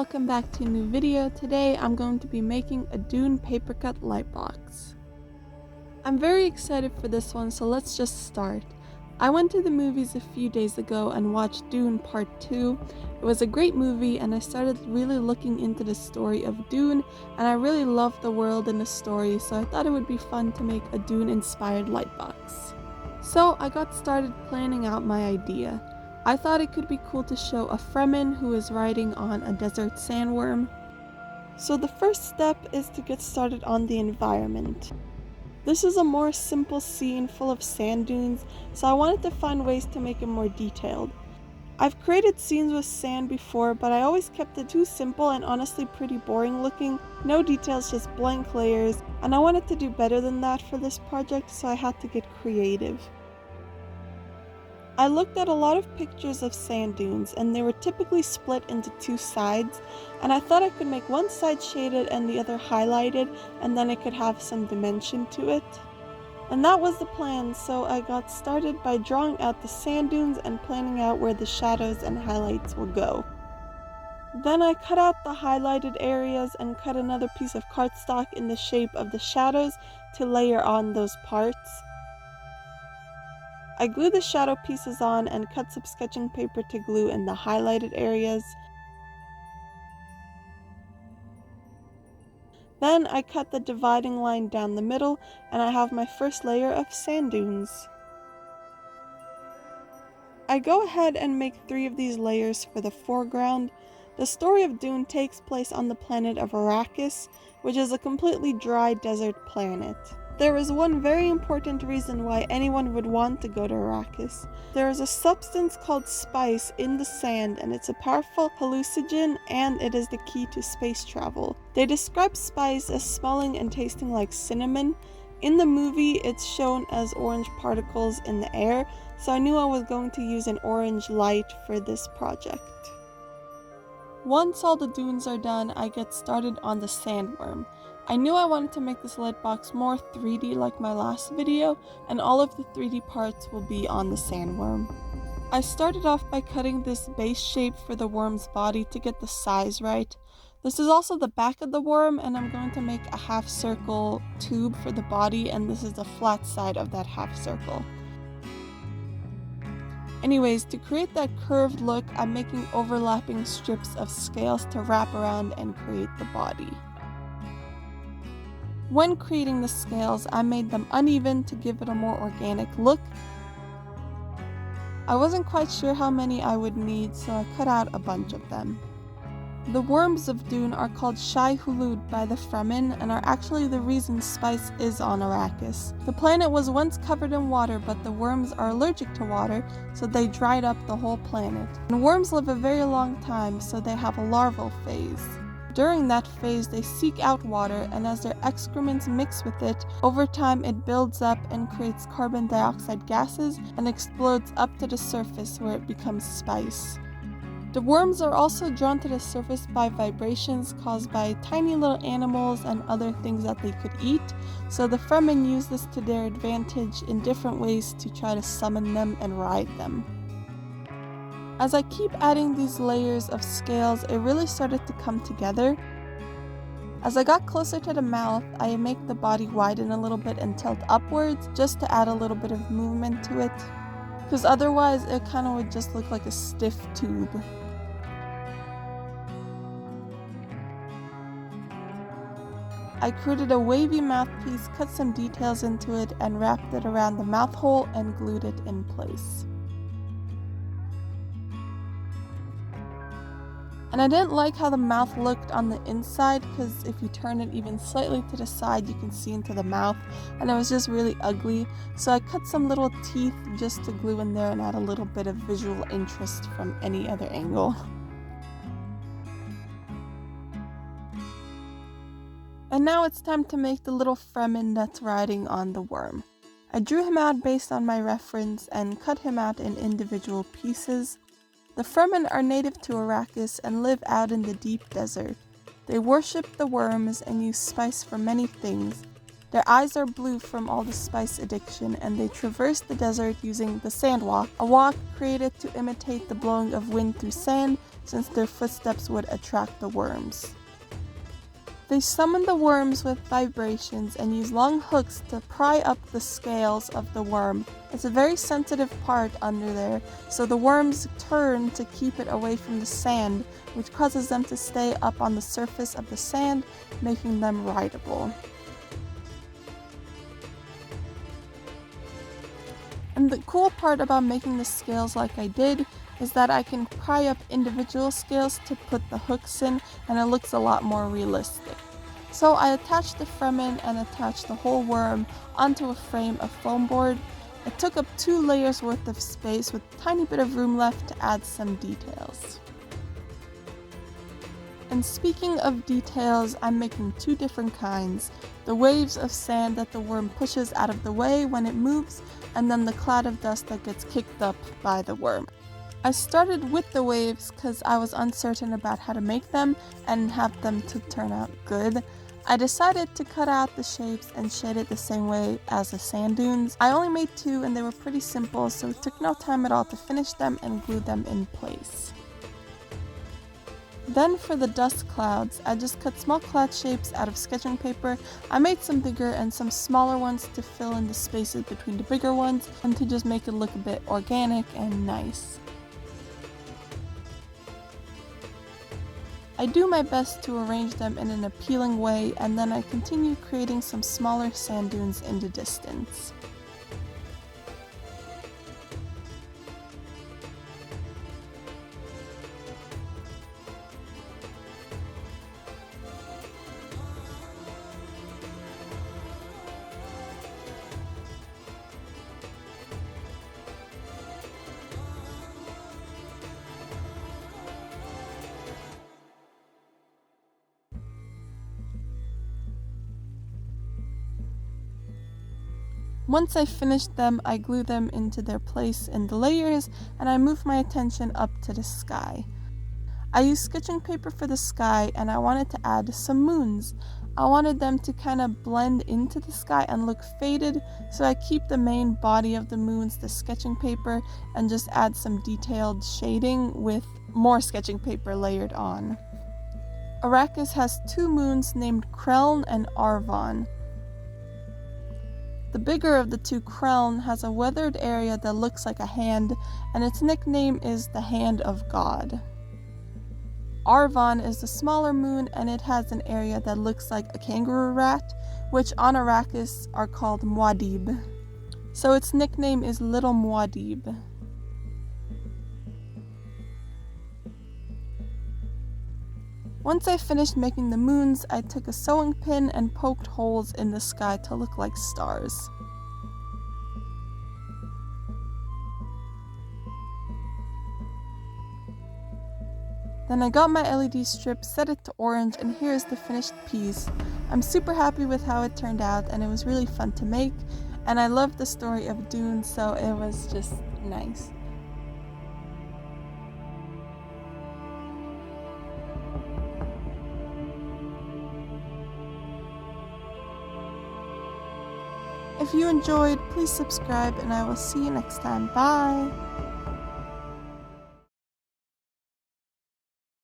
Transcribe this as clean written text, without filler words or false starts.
welcome back to a new video. Today I'm going to be making a Dune papercut lightbox. I'm very excited for this one, so let's just start. I went to the movies a few days ago and watched Dune Part 2. It was a great movie and I started really looking into the story of Dune, and I really loved the world and the story, so I thought it would be fun to make a Dune inspired lightbox. So I got started planning out my idea. I thought it could be cool to show a fremen who is riding on a desert sandworm. So the first step is to get started on the environment. This is a more simple scene full of sand dunes, so I wanted to find ways to make it more detailed. I've created scenes with sand before, but I always kept it too simple and honestly pretty boring looking. No details, just blank layers, and I wanted to do better than that for this project, so I had to get creative. I looked at a lot of pictures of sand dunes, and they were typically split into two sides, and I thought I could make one side shaded and the other highlighted, and then it could have some dimension to it. And that was the plan, so I got started by drawing out the sand dunes and planning out where the shadows and highlights will go. Then I cut out the highlighted areas and cut another piece of cardstock in the shape of the shadows to layer on those parts. I glued the shadow pieces on and cut some sketching paper to glue in the highlighted areas. Then I cut the dividing line down the middle, and I have my first layer of sand dunes. I go ahead and make 3 of these layers for the foreground. The story of Dune takes place on the planet of Arrakis, which is a completely dry desert planet. There is one very important reason why anyone would want to go to Arrakis. There is a substance called spice in the sand, and it's a powerful hallucinogen, and it is the key to space travel. They describe spice as smelling and tasting like cinnamon. In the movie, it's shown as orange particles in the air, so I knew I was going to use an orange light for this project. Once all the dunes are done, I get started on the sandworm. I knew I wanted to make this lightbox more 3D like my last video, and all of the 3D parts will be on the sandworm. I started off by cutting this base shape for the worm's body to get the size right. This is also the back of the worm, and I'm going to make a half circle tube for the body, and this is the flat side of that half circle. Anyways, to create that curved look, I'm making overlapping strips of scales to wrap around and create the body. When creating the scales, I made them uneven to give it a more organic look. I wasn't quite sure how many I would need, so I cut out a bunch of them. The worms of Dune are called Shai Hulud by the Fremen and are actually the reason spice is on Arrakis. The planet was once covered in water, but the worms are allergic to water, so they dried up the whole planet. And worms live a very long time, so they have a larval phase. During that phase, they seek out water, and as their excrements mix with it, over time it builds up and creates carbon dioxide gases and explodes up to the surface where it becomes spice. The worms are also drawn to the surface by vibrations caused by tiny little animals and other things that they could eat, so the fremen use this to their advantage in different ways to try to summon them and ride them. As I keep adding these layers of scales, it really started to come together. As I got closer to the mouth, I make the body widen a little bit and tilt upwards just to add a little bit of movement to it, because otherwise it kind of would just look like a stiff tube. I created a wavy mouthpiece, cut some details into it, and wrapped it around the mouth hole and glued it in place. And I didn't like how the mouth looked on the inside, because if you turn it even slightly to the side, you can see into the mouth, and it was just really ugly. So I cut some little teeth just to glue in there and add a little bit of visual interest from any other angle. And now it's time to make the little fremen that's riding on the worm. I drew him out based on my reference and cut him out in individual pieces. The fremen are native to Arrakis and live out in the deep desert. They worship the worms and use spice for many things. Their eyes are blue from all the spice addiction, and they traverse the desert using the sand walk, a walk created to imitate the blowing of wind through sand since their footsteps would attract the worms. They summon the worms with vibrations and use long hooks to pry up the scales of the worm. It's a very sensitive part under there, so the worms turn to keep it away from the sand, which causes them to stay up on the surface of the sand, making them rideable. And the cool part about making the scales like I did is that I can pry up individual scales to put the hooks in, and it looks a lot more realistic. So I attached the fremen and attached the whole worm onto a frame of foam board. It took up 2 layers worth of space with a tiny bit of room left to add some details. And speaking of details, I'm making 2 different kinds. The waves of sand that the worm pushes out of the way when it moves, and then the cloud of dust that gets kicked up by the worm. I started with the waves because I was uncertain about how to make them and have them to turn out good. I decided to cut out the shapes and shade it the same way as the sand dunes. I only made 2 and they were pretty simple, so it took no time at all to finish them and glue them in place. Then for the dust clouds, I just cut small cloud shapes out of sketching paper. I made some bigger and some smaller ones to fill in the spaces between the bigger ones and to just make it look a bit organic and nice. I do my best to arrange them in an appealing way, and then I continue creating some smaller sand dunes in the distance. Once I finished them, I glue them into their place in the layers, and I move my attention up to the sky. I used sketching paper for the sky, and I wanted to add some moons. I wanted them to kind of blend into the sky and look faded, so I keep the main body of the moons the sketching paper and just add some detailed shading with more sketching paper layered on. Arrakis has 2 moons named Krelln and Arvon. The bigger of the 2, krelln, has a weathered area that looks like a hand, and its nickname is the Hand of God. Arvon is the smaller moon, and it has an area that looks like a kangaroo rat, which on Arrakis are called Muad'Dib. So its nickname is Little Muad'Dib. Once I finished making the moons, I took a sewing pin and poked holes in the sky to look like stars. Then I got my LED strip, set it to orange, and here's the finished piece. I'm super happy with how it turned out, and it was really fun to make, and I loved the story of Dune, so it was just nice. If you enjoyed, please subscribe, and I will see you next time. Bye!